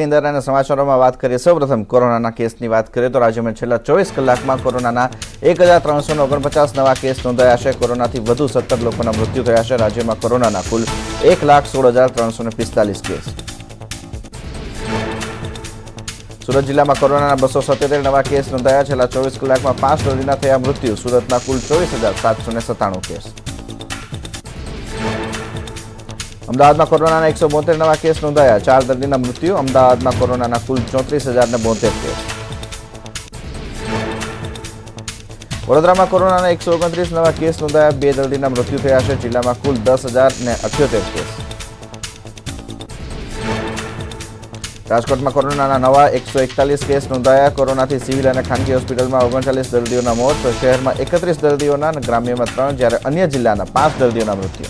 इंदर समाचारों में बात करिए। सर्वप्रथम कोरोना केस की बात करिए तो राज्य में छेल्ला 24 कलाक में कोरोना 1349 नवा केस नोंधाया है। कोरोना थी वधु 17 लोगों मृत्यु थया है। राज्य में कोरोना कुल 1,16,345 केस। सूरत जिला में कोरोना 277 नवा केस नोंधाया। छेल्ला 24 कलाक में 5 दर्दीना थया मृत्यु। सूरत कुल 24,797 केस। अमदावाद में कोरोना 172 नवा केस नोंधाया। 4 दर्दीना मृत्यु। अमदावाद में कोरोना कुल 34,072 केस। वडोदरा में कोरोना 129 नवा केस नोंधाया। 2 दर्दीना मृत्यु थया है। जिला में कुल 10,078 केस। राजकोट में कोरोना नवा 141 केस नोंधाया। कोरोना थी सिविल और खानगी होस्पिटल में 39 दर्दियों मौत। तो शहर में 31 दर्दियों, ग्राम्य में 3, जयरे अन्य जिला 5 दर्दियों मृत्यु।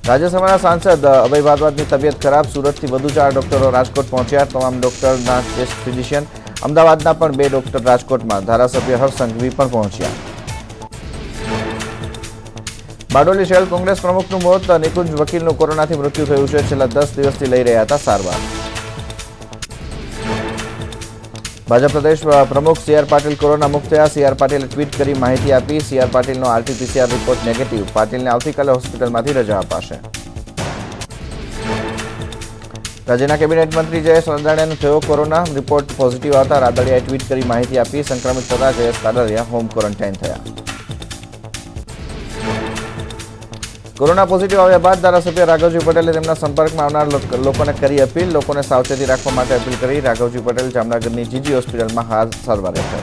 राज्यसभा सांसद अभय भारद्वाज की तबियत खराब। सूरत थी वधु 4 डॉक्टरों राजकोट पहुंचा। तमाम doctor test physician Amdavad 2 doctor Rajkot में। धारासभ्य हर्ष संघवी पण पहुंचा। बारडोली शहर कांग्रेस प्रमुख मौत। निकुंज वकील कोरोना थी मृत्यु थयुं छे। छेल्ला 10 दिवस थी लई रह्या हता सारवार। भाजप प्रदेश प्रमुख सीआर पाटिल कोरोना मुक्त थया। सीआर पाटिले ट्वीट करी माहिती आपी। सीआर पाटिलनो आरटीपीसीआर रिपोर्ट नेगेटिव। पाटिलने आवतीकाले होस्पिટલમાંથી રજા અપાશે। राज्यना केबिनेट मंत्री जयेश रादड़ियाने थयो कोरोना। रिपोर्ट पॉजिटिव आवता रादड़ियाए ट्वीट करी माहिती आपी। संक्रमित थता जयेश रादड़िया होम क्वोरंटाइन थया। कोरोना पॉजिटिव आव्या बाद धारासभ्य राघवजी पटेले तेमना संपर्क में आवनार लोकोने करी अपील। लोकोने सावचेती राखवा माटे अपील करी। राघवजी पटेल जामनगरनी जीजी होस्पिटल में हाल सारवार हेठळ।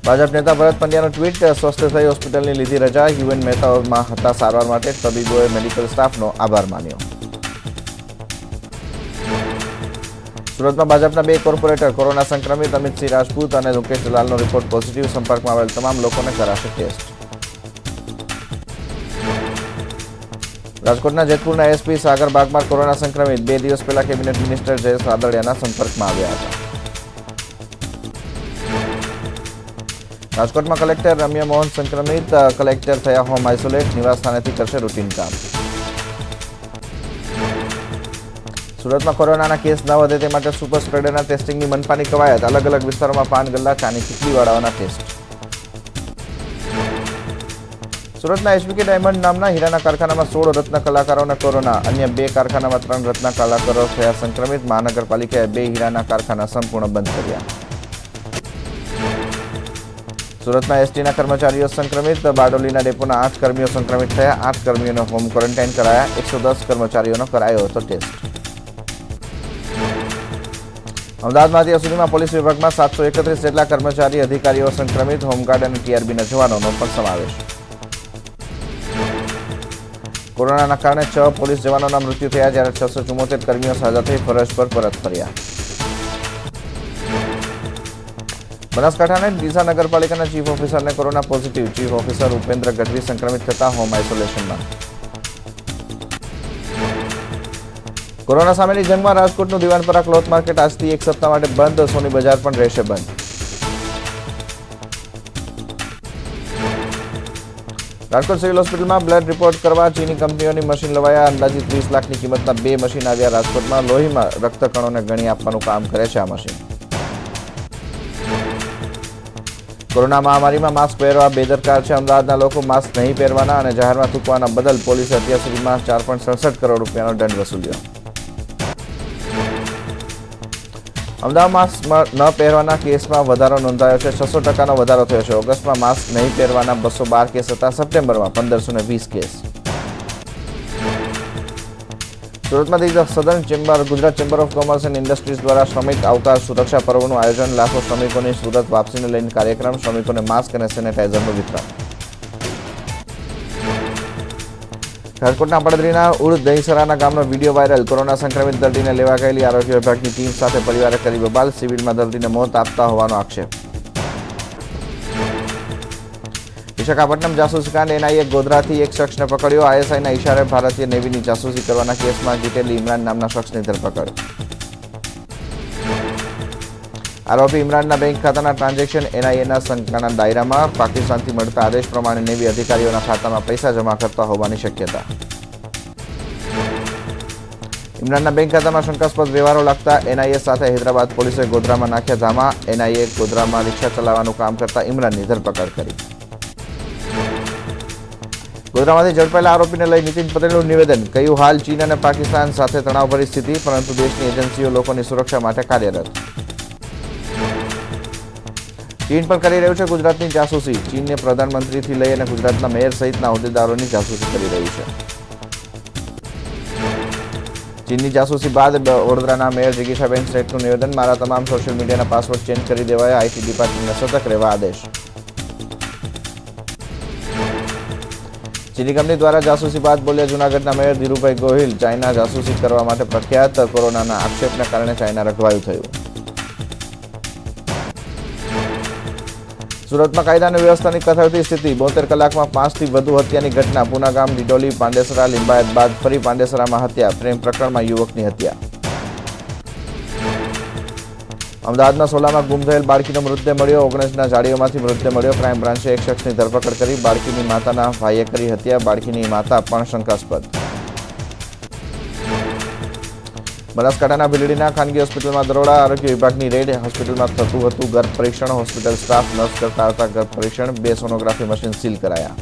भाजप नेता भरत पंड्यानो ट्वीट। स्वस्थ थई होस्पिટલની લીધી રજા। યુએન મહેતામાં હતા સારવાર માટે। તબીબોએ મેડિકલ સ્ટાફનો આભાર માન્યો। सूरत में भाजपा 2 कोर्पोरेटर कोरोना संक्रमित। अमित सिंह राजपूत और मुकेश दलालનો रिपोर्ट पॉजिटिव। संपर्क में आवेल तमाम लोगों ने कराशे टेस्ट। राजकोटना जेतपुरना एसपी सागर बागमार कोरोना संक्रमित। 2 दिवस पहला केबिनेट मिनिस्टर जयेश रादड़ियाना संपर्क में आव्या हता। राजकोट में कलेक्टर रम्या मोहन संक्रमित। कलेक्टर थया होम आइसोलेट। निवास स्थानेथी करशे रूटीन काम। सूरत में कोरोना केस न वधे ते माटे सुपर स्प्रेडरना टेस्टिंगनी मनपानी कवायत। अलग अलग विस्तारों में पान गल्ला चानी खीचड़ीवाळाओना टेस्ट। सूरतना एचबीके डायमंड नामना हीराना कारखाना में 16 रत्न कलाकारों ने कोरोना। अन्य 2 कारखाना में 3 रत्न कलाकारों थया संक्रमित। महानगरपालिकाए 2 हीराना कारखाना संपूर्ण बंद कर्या। सूरत में एसटीना कर्मचारीओ संक्रमित। बारडोलीना डेपोना 8 कर्मीओ संक्रमित थया। 8 कर्मीओने होम क्वोरंटाइन कराया। 110 कर्मचारीओनो करायो हतो टेस्ट। अमदावाद में अत्यार सुधीमां पोलीस विभाग में 731 जेटला कर्मचारी अधिकारीओ संक्रमित। होमगार्ड और टीआरबीना जवानोनो पण समावेश। कोरोना कारण 6 पोलीस जवानों मृत्यु थया। जयरे 674 कर्मीओ साजा थई फरज पर परत फर्या। बनासकांठाना डीसा नगरपालिकाना चीफ ऑफिसर ने corona positive. Chief officer Upendra Gadhvi संक्रमित थता होम आइसोलेशन में। कोरोना सामेनी जंग में राजकोटનું દીવાનપરા ક્લોથ માર્કેટ આજથી 1 સપ્તાહ માટે બંધ। સોની બજાર પણ રહેશે બંધ। राजकोट सिविल होस्पिटल में ब्लड रिपोर्ट करवा चीनी कंपनीओनी मशीन लवाया। अंदाजित 20 लाख की कीमतना 2 मशीन आव्या। राजकोट में लोही में रक्तकणों ने गणी आपवानुं काम करे छे आ मशीन। कोरोना महामारी में मास्क पहेरवा बेदरकार छे। अमदावादना लोको मास्क नहीं पहेरवाना और जाहेर में थूकवाना बदल पोलीसे अत्यार सुधीमां 4.67 करोड़ रूपियानो दंड वसूल्यो। अमदावाद मास्क न पहेरवाना केस में वधारो नोंधायो छे। 600% वधारो थयो छे। ऑगस्ट में मास्क नहीं पहेरवाना 212 केस हता। सप्टेम्बर में 1520 केस। सूरत में southern chamber Gujarat chamber of commerce and industries द्वारा श्रमिक अवतार सुरक्षा पर्वનું आयोजन। लाखों श्रमिकों सूरत वापसीने लईने कार्यक्रम। श्रमिकों ने मास्क और सेनेटाइजरનું वितरण। રાજકોટના પડદરીના ઉડ દહીસરાના ગામનો વિડીયો વાયરલ। કોરોના સંક્રમિત દર્દીને લેવા ગયેલી આરોગ્ય વિભાગની ટીમ સાથે પરિવારે કરી બબાલ। સિવિલમાં દર્દીને મોત આપતા હોવાનો આક્ષેપ। વિશાખાપટ્ટનમ જાસૂસી કાંડ એનઆઈએ ગોધરાથી એક શખ્સને પકડ્યો। આઈએસઆઈના ઇશારે ભારતીય નેવીની જાસૂસી કરવાના કેસમાં જીતેલી ઇમરાન નામના શખ્સની ધરપકડ। आरोपी इमरानना बैंक खाताना ट्रांजेक्शन एनआईएना शंकाना दायरामां। पाकिस्तानथी मळता आदेश प्रमाणे नेवी अधिकारीओना खातामां पैसा जमा करता होवानी शक्यता। ઇમરાનના બેંક ખાતામાં શંકાસ્પદ વ્યવહારો લાગતા એનઆઈએ સાથે હૈદરાબાદ પોલીસે ગોધરામાં નાખ્યા ધામા. એનઆઈએ ગોધરામાં રિક્ષા ચલાવવાનું કામ કરતા ઇમરાનની ધરપકડ કરી. ગોધરામાંથી ઝડપાયેલા આરોપીને લઈ નીતિન પટેલનું નિવેદન. કહ્યું, હાલ ચીન અને પાકિસ્તાન સાથે તણાવભરી સ્થિતિ, પરંતુ દેશની એજન્સીઓ લોકોની સુરક્ષા માટે કાર્યરત. ચીન પણ કરી રહ્યું છે ગુજરાતની જાસૂસી. ચીનને પ્રધાનમંત્રીથી લઈ અને ગુજરાતના મેયર સહિતના હોદ્દેદારોની જાસૂસી કરી રહ્યું છે. ચીનની જાસૂસી બાદ વડોદરાના મેયર જિગીશાબેન શેઠનું નિવેદન. મારા તમામ સોશિયલ મીડિયાના પાસવર્ડ ચેન્જ કરી દેવાયા. આઈટી ડિપાર્ટમેન્ટને સતર્ક રહેવા આદેશ. ચીની કંપની દ્વારા જાસૂસી બાદ બોલ્યા જૂનાગઢના મેયર ધીરુભાઈ ગોહિલ. ચાઇના જાસૂસી કરવા માટે પ્રખ્યાત. કોરોનાના આક્ષેપને કારણે ચાઇના રખવાયું થયું. સુરતમાં કાયદા અને વ્યવસ્થાની કથળતી સ્થિતિ. 72 કલાકમાં 5થી વધુ હત્યાની ઘટના. પુનાગામ, ડિડોલી, પાંડેસરા, લિંબાયત બાદ ફરી પાંડેસરામાં હત્યા. પ્રેમ પ્રકરણમાં યુવકની હત્યા. અમદાવાદના સોલામાં ગુમ થયેલ બાળકીનો મૃતદેહ મળ્યો. 19ના જાળીઓમાંથી મૃતદેહ મળ્યો. ક્રાઇમ બ્રાન્ચે એક શખ્સની ધરપકડ કરી. બાળકીની માતાના ભાઈએ કરી હત્યા. બાળકીની માતા પણ શંકાસ્પદ. બનાસકાંઠાના ભીલડીના ખાનગી હોસ્પિટલમાં દરોડા. આરોગ્ય વિભાગની રેડ. હોસ્પિટલમાં થતું હતું ગર્ભ પરીક્ષણ. હોસ્પિટલ સ્ટાફ નર્સ કરતા હતા ગર્ભ પરીક્ષણ. 2 સોનોગ્રાફી મશીન સીલ કરાયા.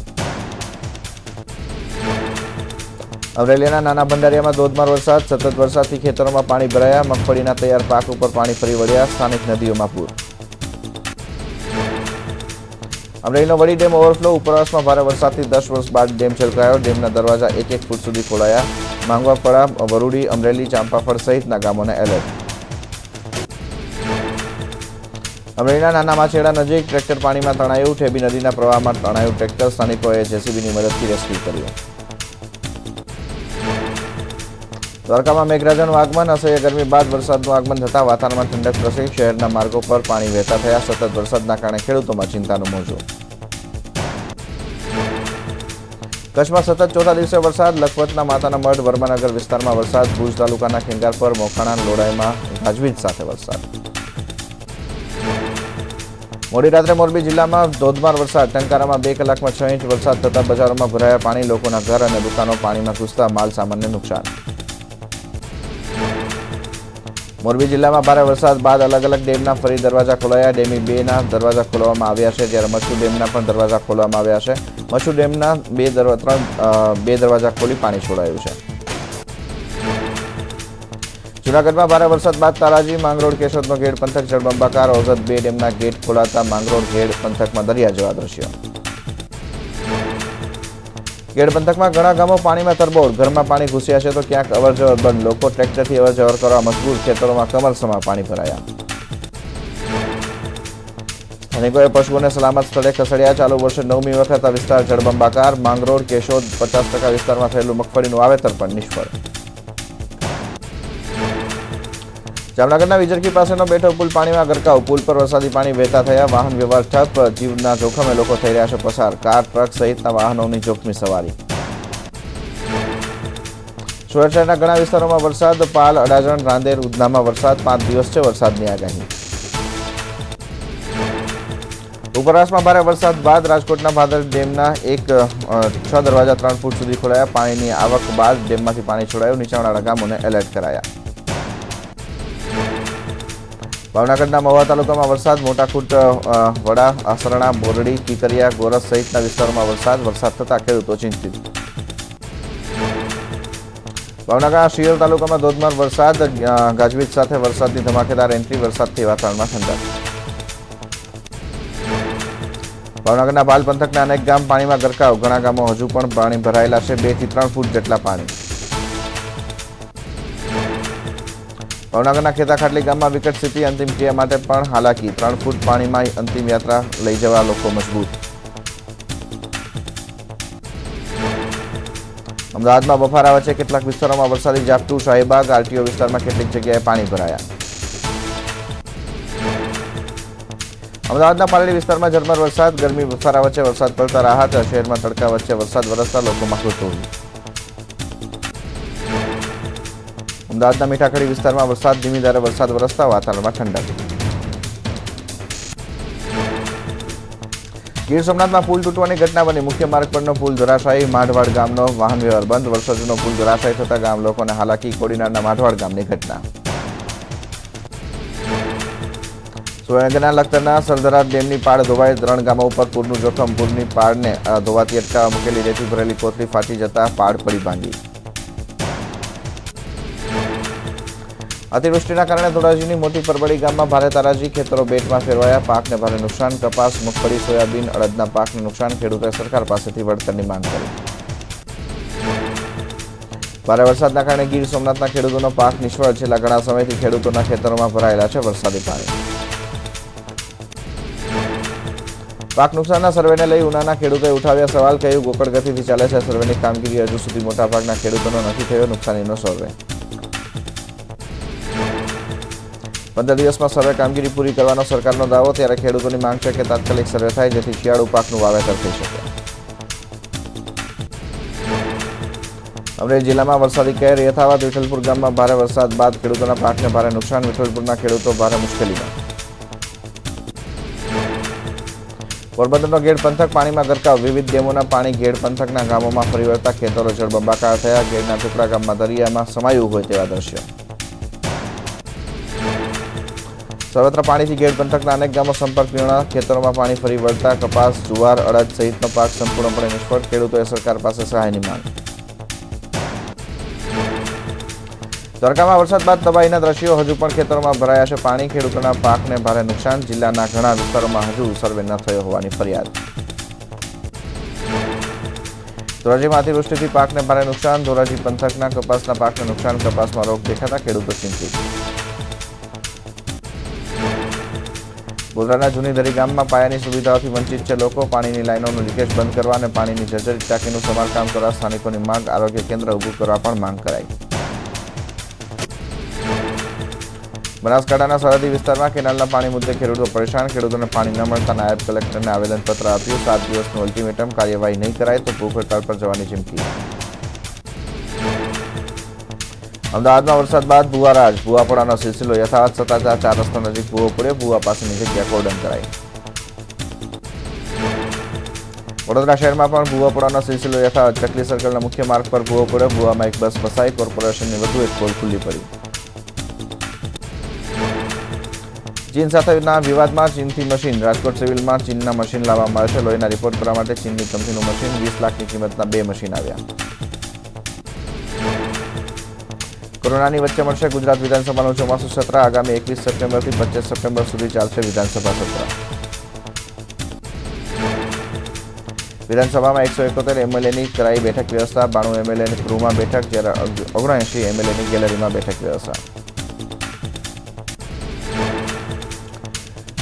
અમરેલીના નાના ભંડારિયામાં ધોધમાર વરસાદ. સતત વરસાદથી ખેતરોમાં પાણી ભરાયા. મગફળીના તૈયાર પાક ઉપર પાણી ફરી વળ્યા. સ્થાનિક નદીઓમાં પૂર. અમરેલીનો વડી ડેમ ઓવરફ્લો. ઉપરવાસમાં ભારે વરસાદથી 10 વર્ષ બાદ ડેમ છલકાયો. ડેમના દરવાજા 1 ફૂટ સુધી ખોલાયા. માંગવાપડા, વરુડી, અમરેલી, ચાંપાફળ સહિતના ગામોને એલર્ટ. અમરેલીના નાના માછેડા નજીક ટ્રેક્ટર પાણીમાં તણાયું. ઠેબી નદીના પ્રવાહમાં તણાયું ટ્રેક્ટર. સ્થાનિકોએ જેસીબીની મદદથી રેસ્ક્યુ કર્યું. દ્વારકામાં મેઘરાજાનું આગમન. અસહ્ય ગરમી બાદ વરસાદનું આગમન થતાં વાતાવરણમાં ઠંડક પ્રસરી. શહેરના માર્ગો પર પાણી વહેતા થયા. સતત વરસાદના કારણે ખેડૂતોમાં ચિંતાનું મોજું. કચ્છમાં સતત ચોથા દિવસે વરસાદ. લખપતના માતાના મઢ, વર્માનગર વિસ્તારમાં વરસાદ. ભુજ તાલુકાના ખેંગારપર, મોખાણા, લોડાઈમાં ગાજવીજ સાથે વરસાદ. મોડી રાત્રે મોરબી જિલ્લામાં ધોધમાર વરસાદ. ટંકારામાં 2 કલાકમાં 6 ઇંચ વરસાદ થતાં બજારોમાં ભરાયા પાણી. લોકોના ઘર અને દુકાનો પાણીમાં ઘૂસતા માલ સામાનને નુકસાન. મોરબી જિલ્લામાં ભારે વરસાદ બાદ અલગ અલગ ડેમના ફરી દરવાજા ખોલાયા. ડેમી 2ના દરવાજા ખોલવામાં આવ્યા છે, જ્યારે મચ્છુ ડેમના પણ દરવાજા ખોલવામાં આવ્યા છે. મચ્છુ ડેમના 2 દરવાજા ખોલી પાણી છોડાયું છે. જૂનાગઢમાં ભારે વરસાદ બાદ તારાજી, માંગરોળ, કેશોદનો ગેટ પંથક જળબંબાકાર. ઓઝત 2 ડેમના ગેટ ખોલાતા માંગરોળ ગેડ પંથકમાં દરિયા જેવા દ્રશ્યો. ગેડ પંથકમાં ઘણા ગામો પાણીમાં તરબોળ. ઘરમાં પાણી ઘૂસ્યા છે તો ક્યાંક અવરજવર બંધ. લોકો ટ્રેક્ટરથી અવરજવર કરવા મજબૂર. ખેતરોમાં કમરસમા પાણી ભરાયા. સ્થાનિકોએ પશુઓને સલામત સ્થળે ખસેડ્યા. ચાલુ વર્ષે 9મી વખત આ વિસ્તાર જળબંબાકાર. માંગરોળ, કેશોદ 50% વિસ્તારમાં થયેલું મગફળીનું વાવેતર પણ નિષ્ફળ. જામનગરના વિજરકી પાસેનો બેઠો પુલ પાણીમાં ગરકાવ. પુલ પર વરસાદી પાણી વહેતા થયા. વાહન વ્યવહાર ઠપ. જીવના જોખમે લોકો થઈ રહ્યા છે પસાર. કાર, ટ્રક સહિતના વાહનોની જોખમી સવારી. સુરત શહેરના ઘણા વિસ્તારોમાં વરસાદ. પાલ, અડાજણ, રાંદેર, ઉધનામાં વરસાદ. 5 દિવસ છે વરસાદની આગાહી. ઉપરવાસમાં ભારે વરસાદ બાદ રાજકોટના ભાદર ડેમના 6 દરવાજા 3 ફૂટ સુધી ખોલાયા. પાણીની આવક બાદ ડેમમાંથી પાણી છોડાયું. નીચાણવાળા ગામોને એલર્ટ કરાયા. ભાવનગરના મહુવા તાલુકામાં વરસાદ. મોટાખુટ, વડા, આસરણા, બોરડી, કીકરિયા, ગોરસ સહિતના વિસ્તારોમાં વરસાદ થતાં ખેડૂતો ચિંતિત. ભાવનગરના શિયોર તાલુકામાં ધોધમાર વરસાદ. ગાજવીજ સાથે વરસાદની ધમાકેદાર એન્ટ્રી. વરસાદથી વાતાવરણમાં ઠંડક. ભાવનગરના બાલ પંથકના અનેક ગામ પાણીમાં ગરકાવ. ઘણા ગામો હજુ પણ પાણી ભરાયેલા છે. 2 થી 3 ફૂટ જેટલા પાણી. ભાવનગરના ખેતાખાટલી ગામમાં વિકટ સ્થિતિ. અંતિમ ક્રિયા માટે પણ હાલાકી. 3 ફૂટ પાણીમાં અંતિમ યાત્રા લઈ જવા લોકો મજબૂત. અમદાવાદમાં બફારા વચ્ચે કેટલાક વિસ્તારોમાં વરસાદી ઝાપટું. શાહીબાગ, આરટીઓ વિસ્તારમાં કેટલીક જગ્યાએ પાણી ભરાયા. અમદાવાદના પાલડી વિસ્તારમાં ઝરમર વરસાદ. ગરમી બફારા વચ્ચે વરસાદ પડતા રાહત. શહેરમાં તડકા વચ્ચે વરસાદ વરસતા લોકોમાં કુતૂહલ. અમદાવાદના મીઠાખડી વિસ્તારમાં વરસાદ. ધીમી ધારે વરસાદ વરસતા વાતાવરણમાં ઠંડક. ગીર સોમનાથમાં પુલ તૂટવાની ઘટના બની. મુખ્ય માર્ગ પરનો પુલ ધરાશાયી. માઢવાડ ગામનો વાહન વ્યવહાર બંધ. વર્ષો જૂનો પુલ ધરાશાયી થતા ગામ લોકોને હાલાકી. કોડીનારના માઢવાડ ગામની ઘટના. સુરેન્દ્રનગરના લખતરના સરદાર ડેમની પાળ ધોવાઈ. 3 ગામો ઉપર પૂરનું જોખમ. પૂરની પાળને ધોવાતી અટકાવવા મૂકેલી રેતી ભરેલી કોથળી ફાટી જતા પાળ પડી ભાંગી. અતિવૃષ્ટિના કારણે ધોરાજીની મોટી પરબડી ગામમાં ભારે તારાજી. ખેતરો બેટમાં ફેરવાયા. પાકને ભારે નુકસાન. કપાસ, મગફળી, સોયાબીન, અડદના પાકને નુકસાન. ખેડૂતોએ સરકાર પાસેથી વળતરની માંગ કરી. ભારે વરસાદના કારણે ગીર સોમનાથના ખેડૂતોનો પાક નિષ્ફળ. છેલ્લા ઘણા સમયથી ખેડૂતોના ખેતરોમાં ભરાયેલા છે વરસાદી પાણી. પાક નુકસાનના સર્વેને લઈ ઉનાના ખેડૂતોએ ઉઠાવ્યા સવાલ. કહ્યું, ગોકળ ગતિથી ચાલે છે સર્વેની કામગીરી. હજુ સુધી મોટાભાગના ખેડૂતોનો નથી થયો નુકસાનીનો સર્વે. 15 દિવસમાં સર્વે કામગીરી પૂરી કરવાનો સરકારનો દાવો. ત્યારે ખેડૂતોની માંગ છે કે તાત્કાલિક સર્વે થાય જેથી શિયાળુ પાકનું વાવેતર થઈ શકે. અમરેલી જિલ્લામાં વરસાદી કહેર યથાવત. વિઠ્ઠલપુર ગામમાં ભારે વરસાદ બાદ ખેડૂતોના પાકને ભારે નુકસાન. વિઠ્ઠલપુરના ખેડૂતો ભારે મુશ્કેલીમાં. પોરબંદરનો ગેડ પંથક પાણીમાં ગરકાવ. વિવિધ ડેમોના પાણી ગેડ પંથકના ગામોમાં ફરી વળતા ખેતરો જળબંબાકાર થયા. ગેડના ટુકડા ગામમાં દરિયામાં સમાયું હોય તેવા દ્રશ્યો. સર્વત્ર પાણીથી ગેડ પંથકના અનેક ગામો સંપર્ક વિહોણા. ખેતરોમાં પાણી ફરી વળતા કપાસ, જુવાર, અડદ સહિતનો પાક સંપૂર્ણપણે નિષ્ફળ. ખેડૂતોએ સરકાર પાસે સહાયની માંગ. દ્વારકામાં વરસાદ બાદ તબાહીના દ્રશ્યો. હજુ પણ ખેતરોમાં ભરાયા છે પાણી. ખેડૂતોના પાકને ભારે નુકસાન. જિલ્લાના ઘણા વિસ્તારોમાં હજુ સર્વે ન થયો હોવાની ફરિયાદ. ધોરાજીમાં અતિવૃષ્ટિથી પાકને ભારે નુકસાન. ધોરાજી પંથકના કપાસના પાકને નુકસાન. કપાસમાં રોગ દેખાતા ખેડૂતો ચિંતિત. ગોધરાના જૂની દરી ગામમાં પાયાની સુવિધાઓથી વંચિત છે લોકો. પાણીની લાઇનોનું લીકેજ બંધ કરવા અને પાણીની જર્જરિત ટાંકીનું સમારકામ કરવા સ્થાનિકોની માંગ. આરોગ્ય કેન્દ્ર ઊભું કરવા પણ માંગ કરાઈ. બનાસકાંઠાના સરહદી વિસ્તારમાં કેનાલના પાણી મુદ્દે ખેડૂતો પરેશાન. ખેડૂતોને પાણી ન મળતા નાયબ કલેક્ટરને આવેદનપત્ર આપ્યું. 7 દિવસનું અલ્ટિમેટમ. કાર્યવાહી નહીં કરાય તો ભૂખ હડતાળ પર જવાની ચીમકી. અમદાવાદમાં વરસાદ બાદ ભૂવારાજ. ભૂવાપોડાનો સિલસિલો યથાવત. સતાજા 4 રસ્તા નજીક ભૂવો પડ્યો. ભૂવા પાસેની જગ્યા કોર્ડન કરાઈ. વડોદરા શહેરમાં પણ ભૂવાપોડાનો સિલસિલો યથાવત. ચકલી સર્કલના મુખ્ય માર્ગ પર ભૂવો પડ્યો. ભૂવામાં એક બસ ફસાઈ. કોર્પોરેશનની વધુ એક પોલ ખુલ્લી પડી. ચીન સાથેના વિવાદમાં ચીનથી મશીન. રાજકોટ સિવિલમાં ચીનના મશીન લાવવામાં આવે છે. લોહીના રિપોર્ટ કરવા માટે ચીનની કંપનીનું મશીન. 20 લાખની કિંમતના 2 મશીન આવ્યા. કોરોનાની વચ્ચે મળશે ગુજરાત વિધાનસભાનું ચોમાસું સત્ર. આગામી 21 સપ્ટેમ્બરથી 25 સપ્ટેમ્બર સુધી ચાલશે વિધાનસભા સત્ર. વિધાનસભામાં 171 એમએલએની કરાઈ બેઠક વ્યવસ્થા. 92 એમએલએની ગૃહમાં બેઠક, જ્યારે 79 એમએલએની ગેલેરીમાં બેઠક વ્યવસ્થા.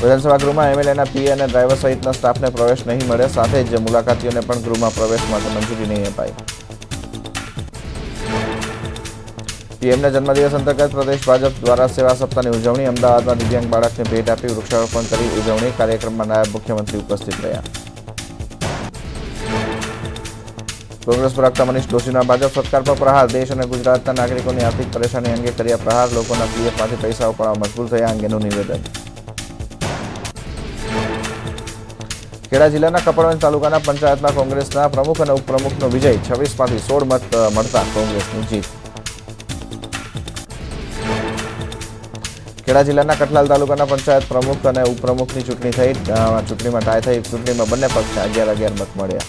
વિધાનસભા ગૃહમાં એમએલએના પીએ અને ડ્રાઈવર સહિતના સ્ટાફને પ્રવેશ નહીં મળે. સાથે જ મુલાકાતીઓને પણ ગૃહમાં પ્રવેશ માટે મંજૂરી નહીં અપાઈ. પીએમના જન્મદિવસ અંતર્ગત પ્રદેશ ભાજપ દ્વારા સેવા સપ્તાહની ઉજવણી. અમદાવાદમાં દિવ્યાંગ બાળકને ભેટ આપી વૃક્ષારોપણ કરી ઉજવણી. કાર્યક્રમમાં નાયબ મુખ્યમંત્રી ઉપસ્થિત રહ્યા. કોંગ્રેસ પ્રવક્તા મનીષ દોશીના ભાજપ સરકાર પર પ્રહાર. દેશ અને ગુજરાતના નાગરિકોની આર્થિક પરેશાની અંગે કર્યા પ્રહાર. લોકોના પીએફમાંથી પૈસા ઉપાડવા મજબૂર થયા અંગેનું નિવેદન. ખેડા જિલ્લાના કપડવંજ તાલુકાના પંચાયતમાં કોંગ્રેસના પ્રમુખ અને ઉપપ્રમુખનો વિજય. 26માંથી 16 મત મળતા કોંગ્રેસની જીત. ખેડા જિલ્લાના કઠલાલ તાલુકાના પંચાયત પ્રમુખ અને ઉપપ્રમુખની ચૂંટણી થઈ. ચૂંટણીમાં ટાઈ થઈ. ચૂંટણીમાં બંને પક્ષને 11 મત મળ્યા.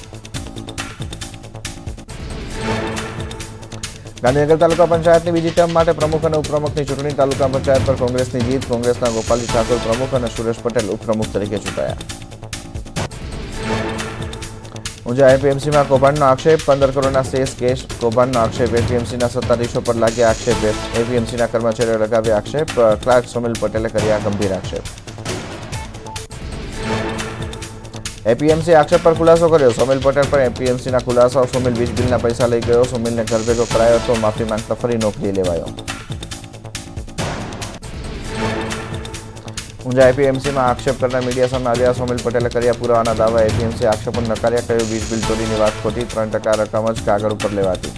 ગાંધીનગર તાલુકા પંચાયતની બીજી ટર્મ માટે પ્રમુખ અને ઉપપ્રમુખની ચૂંટણી. તાલુકા પંચાયત પર કોંગ્રેસની જીત. કોંગ્રેસના ગોપાલજી ઠાકોર પ્રમુખ અને સુરેશ પટેલ ઉપપ્રમુખ તરીકે ચૂંટાયા. ઊંઝા એપીએમસીમાં કૌભાંડનો આક્ષેપ. 15 કરોડના સેસ કેસ. કૌભાંડનો આક્ષેપ. એપીએમસીના સત્તાધીશો પર લાગ્યા આક્ષેપ. એપીએમસીના કર્મચારીઓ લગાવ્યા આક્ષેપ. ક્લાર્ક સોમિલ પટેલે કર્યા ગંભીર આક્ષેપ. એપીએમસી આક્ષેપ પર ખુલાસો કર્યો. સોમિલ પટેલ પર એપીએમસીના ખુલાસા. સોમિલ વીજ બિલના પૈસા લઈ ગયો. સોમિલને ઘર ભેગો કરાયો હતો. માફી માંગતા ફરી નોકરી લેવાયો. ઊંઝા એપીએમસીમાં આક્ષેપ કરનાર મીડિયા સામે આવ્યા. સોમિલ પટેલે કર્યા પુરાવાના દાવા. એપીએમસી આક્ષેપોને નકાર્યા. કહ્યું વીજ બિલ ચોરીની વાત ખોટી. 3% રકમ જ કાગળ ઉપર લેવાતી.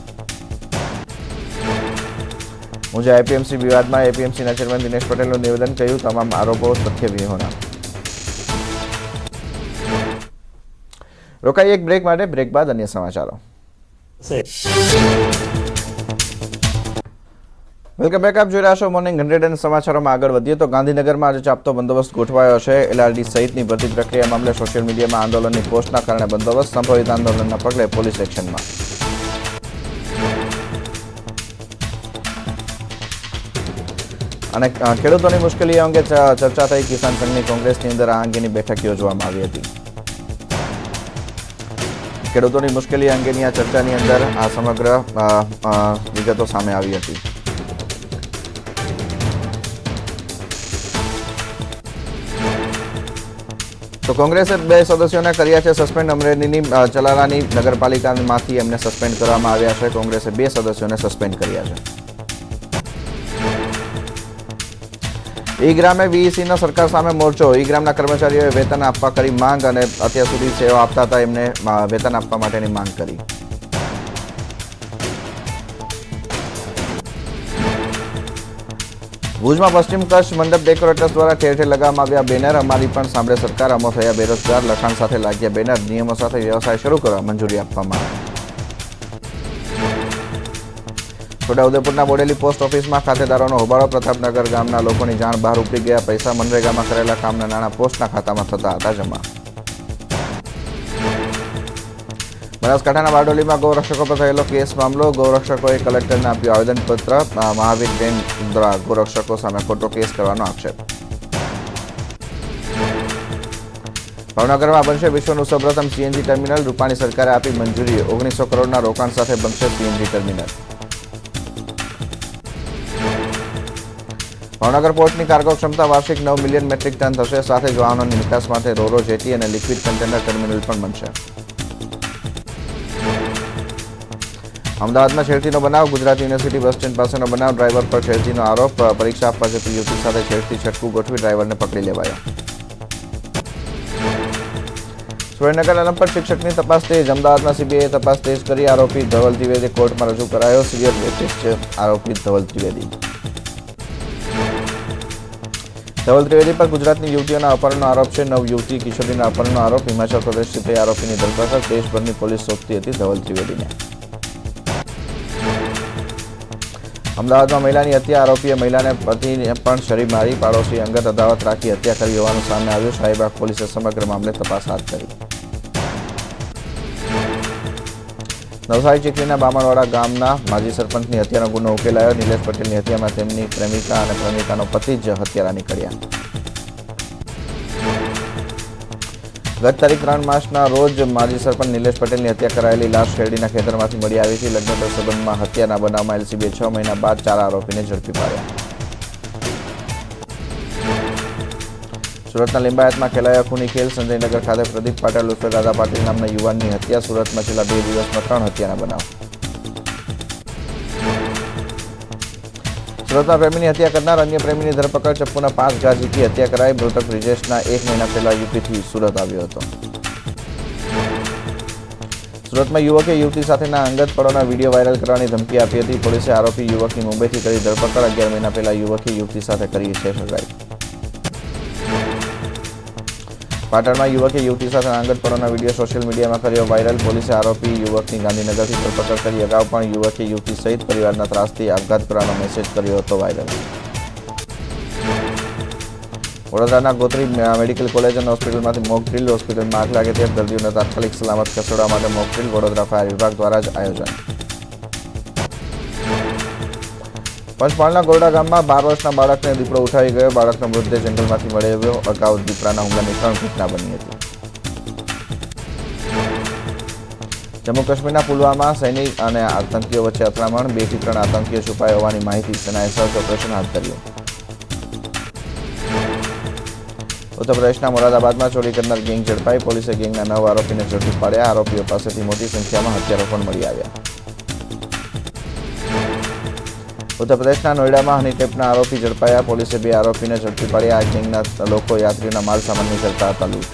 ઊંઝા એપીએમસી વિવાદમાં એપીએમસીના ચેરમેન દિનેશ પટેલનું નિવેદન. કહ્યું તમામ આરોપો તથ્ય વિહોણા. રોકાઈ એક બ્રેક માટે, બ્રેક બાદ અન્ય સમાચારો. Welcome back. આપ જોઈ રહ્યા છો મોર્નિંગ 100 અને સમાચારોમાં આગળ વધીએ તો ગાંધીનગરમાં આજે ચાપતો બંદોબસ્ત ગોઠવાયો છે. LRD સહિતની ભરતી પ્રક્રિયા મામલે સોશિયલ મીડિયામાં આંદોલનની પોસ્ટના કારણે બંદોબસ્ત, સંભવિત આંદોલનના પગલે પોલીસ એક્શનમાં. અને ખેડૂતોની મુશ્કેલી અંગે ચર્ચા થઈ. કિસાન સંઘની કોંગ્રેસની અંદર આ અંગેની બેઠક યોજવામાં આવી હતી. ખેડૂતોની મુશ્કેલી અંગેની આ ચર્ચાની અંદર આ સમગ્ર વિગતો સામે આવી હતી. તો કોંગ્રેસે 2 સદસ્યોને કર્યા છે સસ્પેન્ડ. અમરેલીની ચલાલાની નગરપાલિકામાંથી એમને સસ્પેન્ડ કરવામાં આવ્યા છે. કોંગ્રેસે 2 સદસ્યોને સસ્પેન્ડ કર્યા છે. ઈ ગ્રામે વીઈસીના સરકાર સામે મોરચો. ઈ ગ્રામના કર્મચારીઓએ વેતન આપવા કરી માંગ અને અત્યાર સુધી સેવા આપતા હતા એમને વેતન આપવા માટેની માંગ કરી. ભુજમાં પશ્ચિમ કચ્છ મંડપ ડેકોરેટર્સ દ્વારા ઠેર ઠેર લગાવવામાં આવ્યા બેનર. અમારી પણ સાંભળે સરકાર, અમો થયા બેરોજગાર. લખાણ સાથે લાગ્યા બેનર. નિયમો સાથે વ્યવસાય શરૂ કરવા મંજૂરી આપવામાં આવી. છોટાઉદેપુરના બોડેલી પોસ્ટ ઓફિસમાં ખાતેદારોનો હોબાળો. પ્રતાપનગર ગામના લોકોની જાણ બહાર ઉપડી ગયા. પૈસા મનરેગામાં કરેલા કામના નાણાં પોસ્ટના ખાતામાં થતા હતા જમા. બનાસકાંઠાના બારડોલીમાં ગૌરક્ષકો પર થયેલો કેસ મામલો. ગૌરક્ષકોએ કલેક્ટરને આપ્યું આવેદનપત્ર. મહાવીર જૈન દ્વારા ગૌરક્ષકો સામે ખોટો કેસ કરવાનો આક્ષેપ. ભાવનગરમાં બનશે વિશ્વનું સૌપ્રથમ CNG ટર્મિનલ. રૂપાણી સરકારે આપી મંજૂરી. 1900 કરોડના રોકાણ સાથે બનશે CNG ટર્મિનલ. ભાવનગર પોર્ટની કાર્ગો ક્ષમતા વાર્ષિક 9 મિલિયન મેટ્રિક ટન થશે. સાથે જ વાહનોની નિકાસ માટે રોરો જેટી અને લિક્વિડ કન્ટેનર ટર્મિનલ પણ બનશે. અમદાવાદમાં છેડતીનો બનાવ. ગુજરાત યુનિવર્સિટી બસ સ્ટેન્ડ પાસેનો બનાવ. ડ્રાઈવર પર છેડતીનો આરોપ. પરીક્ષા આપવા જતી યુવતી સાથે છેડતી છટકું ગોઠવી ડ્રાઈવરને પકડી લેવાયો. સુરેન્દ્રનગર અલંપટ શિક્ષકની તપાસ તેજ. અમદાવાદમાં CBIએ તપાસ તેજ કરી. આરોપી ધવલ ત્રિવેદી કોર્ટમાં રજૂ કરાયો. સિરિયસ રેપિસ્ટ છે આરોપી ધવલ ત્રિવેદી. ધવલ ત્રિવેદી પર ગુજરાતની યુવતીઓના અપહરણનો આરોપ છે. 9 યુવતી કિશોરીના અપહરણનો આરોપ. હિમાચલ પ્રદેશથી તે આરોપીની ધરપકડ. દેશભરની પોલીસ શોધતી હતી ધવલ ત્રિવેદીને. અમદાવાદમાં મહિલાની હત્યા. આરોપીએ મહિલાને પતિને પણ શરીર મારી પાડોશી અંગત અદાવત રાખી હત્યા કરી હોવાનું સામે આવ્યું. શાહીબાગ પોલીસે સમગ્ર મામલે તપાસ હાથ ધરી. નવસારી ચીખલીના બામણવાડા ગામના માજી સરપંચની હત્યાનો ગુનો ઉકેલાયો. નિલેશ પટેલની હત્યામાં તેમની પ્રેમિકા અને પ્રેમિકાનો પતિ જ હત્યારા નીકળ્યા. ગત તારીખ 3 માર્ચના રોજ માજી સરપંચ નિલેશ પટેલની હત્યા કરાયેલી લાશ શેરડીના ખેતરમાંથી મળી આવી હતી. લગ્નોત્તર સંબંધમાં હત્યાના બનાવમાં LCBએ 6 મહિના બાદ 4 આરોપીને ઝડપી પાડ્યા. સુરતના લિંબાયતમાં ખેલાયો ખૂની ખેલ. સંજયનગર ખાતે પ્રદીપ પાટીલ ઉર્ફે દાદા પાટીલ નામના યુવાનની હત્યા. સુરતમાં છેલ્લા 2 દિવસમાં 3 હત્યાના બનાવ. સુરતમાં પ્રેમીની હત્યા કરનાર અન્ય પ્રેમીની ધરપકડ. ચપ્પુના 5 ઘા ઝીકી હત્યા કરાઈ. મૃતક બ્રિજેશના 1 મહિના પહેલા યુપીથી સુરત આવ્યો હતો. સુરતમાં યુવકે યુવતી સાથેના અંગત પળોના વિડીયો વાયરલ કરવાની ધમકી આપી હતી. પોલીસે આરોપી યુવકની મુંબઈથી કરી ધરપકડ. 11 મહિના પહેલા યુવકે યુવતી સાથે કરી છે સગાઈ. પાટણમાં યુવકે યુવતી સાથેના અંગત પળોના વિડીયો સોશિયલ મીડિયામાં કર્યો વાયરલ. પોલીસે આરોપી યુવકની ગાંધીનગરથી ધરપકડ કરી. અગાઉ પણ યુવકે યુવતી સહિત પરિવારના ત્રાસથી આપઘાત કરવાનો મેસેજ કર્યો હતો વાયરલ. વડોદરાના ગોત્રી મેડિકલ કોલેજ અને હોસ્પિટલમાંથી મોક ડ્રીલ. હોસ્પિટલમાં આગ લાગે ત્યારે દર્દીઓને તાત્કાલિક સલામત ખસેડવા માટે મોક ડ્રીલ. વડોદરા ફાયર વિભાગ દ્વારા જ આયોજન. પંચમહાલના ગોરડા ગામમાં 12 વર્ષના બાળકને દીપડો ઉઠાવી ગયો. બાળકનો મૃતદેહ જંગલમાંથી મળી આવ્યો. અગાઉ દીપડાના હુમલાની 3 ઘટના બની હતી. જમ્મુ કાશ્મીરના પુલવામામાં સૈનિક અને આતંકીઓ વચ્ચે અથડામણ. 2 થી 3 આતંકીઓ છુપાયા હોવાની માહિતી. સેનાએ સર્ચ ઓપરેશન હાથ ધર્યું. ઉત્તર પ્રદેશના મોરાદાબાદમાં ચોરી કરનાર ગેંગ ઝડપાઈ. પોલીસે ગેંગના 9 આરોપીને ઝડપી પાડ્યા. આરોપીઓ પાસેથી મોટી સંખ્યામાં હથિયારો પણ મળી આવ્યા. ઉત્તર પ્રદેશના નોઈડામાં હની ટ્રેપના આરોપી ઝડપાયા. પોલીસે 2 આરોપીને ઝડપી પાડ્યા. આ ગેંગના લોકો યાત્રીઓના માલ સામાનની કરતા હતા લૂંટ.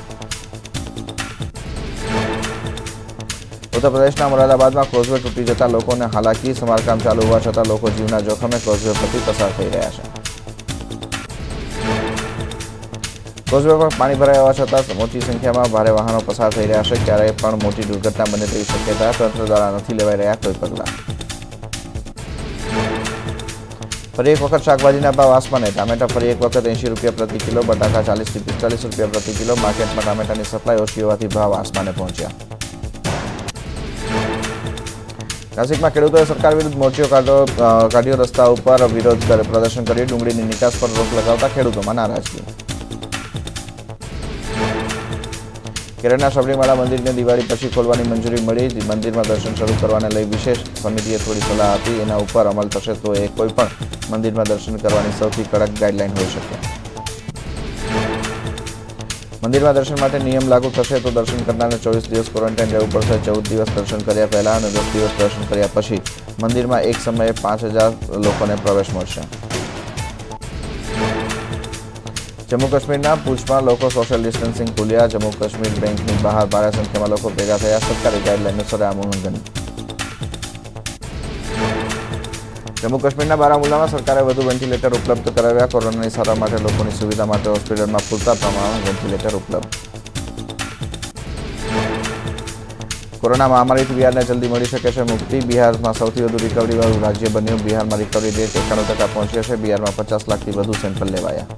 ઉત્તર પ્રદેશના મોરાદાબાદમાં ક્રોઝવે તૂટી જતા લોકોને હાલાકી. સમારકામ ચાલુ હોવા છતાં લોકો જીવના જોખમે ક્રોઝવે પરથી પસાર થઈ રહ્યા છે. કોઝવે પર પાણી ભરાયા હોવા છતાં મોટી સંખ્યામાં ભારે વાહનો પસાર થઈ રહ્યા છે, ક્યારેય પણ મોટી દુર્ઘટના બને તેવી શક્યતા તંત્ર દ્વારા નથી લેવાઈ રહ્યા કોઈ પગલાં. ફરી એક વખત શાકભાજીના ભાવ આસમાને. ટામેટા ફરી એક વખત 80 રૂપિયા પ્રતિ કિલો, બટાકા 40 થી 45 રૂપિયા પ્રતિ કિલો. માર્કેટમાં ટામેટાની સપ્લાય ઓછી હોવાથી ભાવ આસમાને પહોંચ્યા. નાસિકમાં ખેડૂતોએ સરકાર વિરુદ્ધ મોરચો કાઢ્યો. રસ્તા ઉપર વિરોધ પ્રદર્શન કર્યું. ડુંગળીની નિકાસ પર રોક લગાવતા ખેડૂતોમાં નારાજગી. કેરળના સબરીમાલા મંદિરને દિવાળી પછી ખોલવાની મંજૂરી મળી. મંદિરમાં દર્શન શરૂ કરવાને લઈ વિશેષ સમિતિએ થોડી સલાહ આપી. એના ઉપર અમલ થશે તો એ કોઈ પણ મંદિરમાં દર્શન કરવાની સૌથી કડક ગાઈડલાઈન હોઈ શકે. મંદિરમાં દર્શન માટે નિયમ લાગુ થશે તો દર્શન કરનારને 24 દિવસ ક્વોરન્ટાઇન રહેવું પડશે. 14 દિવસ દર્શન કર્યા પહેલા અને 10 દિવસ દર્શન કર્યા પછી મંદિરમાં એક સમયે 5000 લોકોને પ્રવેશ મળશે. જમ્મુ કાશ્મીરના પૂંછમાં લોકો સોશિયલ ડિસ્ટન્સિંગ ભૂલ્યા. જમ્મુ કાશ્મીર બેંકની બહાર ભારે સંખ્યામાં લોકો ભેગા થયા. સરકારી ગાઈડલાઈનનું સરેઆમ ઉલ્લંઘન. જમ્મુ કાશ્મીરના બારામુલામાં સરકારે વધુ વેન્ટિલેટર ઉપલબ્ધ કરાવ્યા. કોરોનાની સારવાર માટે લોકોની સુવિધા માટે હોસ્પિટલમાં પૂરતા પ્રમાણમાં વેન્ટિલેટર ઉપલબ્ધ. કોરોના મહામારીથી બિહારને જલ્દી મળી શકે છે મુક્તિ. બિહારમાં સૌથી વધુ રિકવરીવાળું રાજ્ય બન્યું. બિહારમાં રિકવરી રેટ 91% પહોંચ્યો છે. બિહારમાં 50 લાખથી વધુ સેમ્પલ લેવાયા.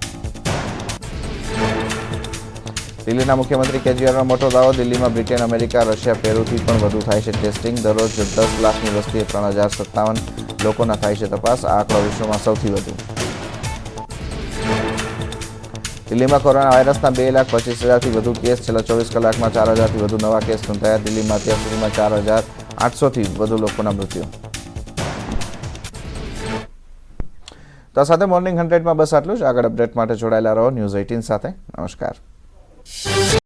દિલ્હીના મુખ્યમંત્રી કેજરીવાલનો મોટો દાવો. દિલ્હીમાં બ્રિટેન, અમેરિકા, રશિયા, પેરુથી પણ વધુ થાય છે ટેસ્ટિંગ. દરરોજ 10 લાખની વસ્તીએ 3057 લોકોના થાય છે તપાસ. આ આંકડો વિશ્વમાં સૌથી વધુ. દિલ્હીમાં કોરોના વાયરસના 2,25,000થી વધુ કેસ. છેલ્લા 24 કલાકમાં 4,000થી વધુ નવા કેસ નોંધાયા. દિલ્હીમાં અત્યાર સુધીમાં 4,800થી વધુ લોકોના મૃત્યુ. તો આ સાથે મોર્નિંગ 100માં બસ આટલું જ. આગળ અપડેટ માટે જોડાયેલા રહો ન્યૂઝ 18 સાથે. નમસ્કાર.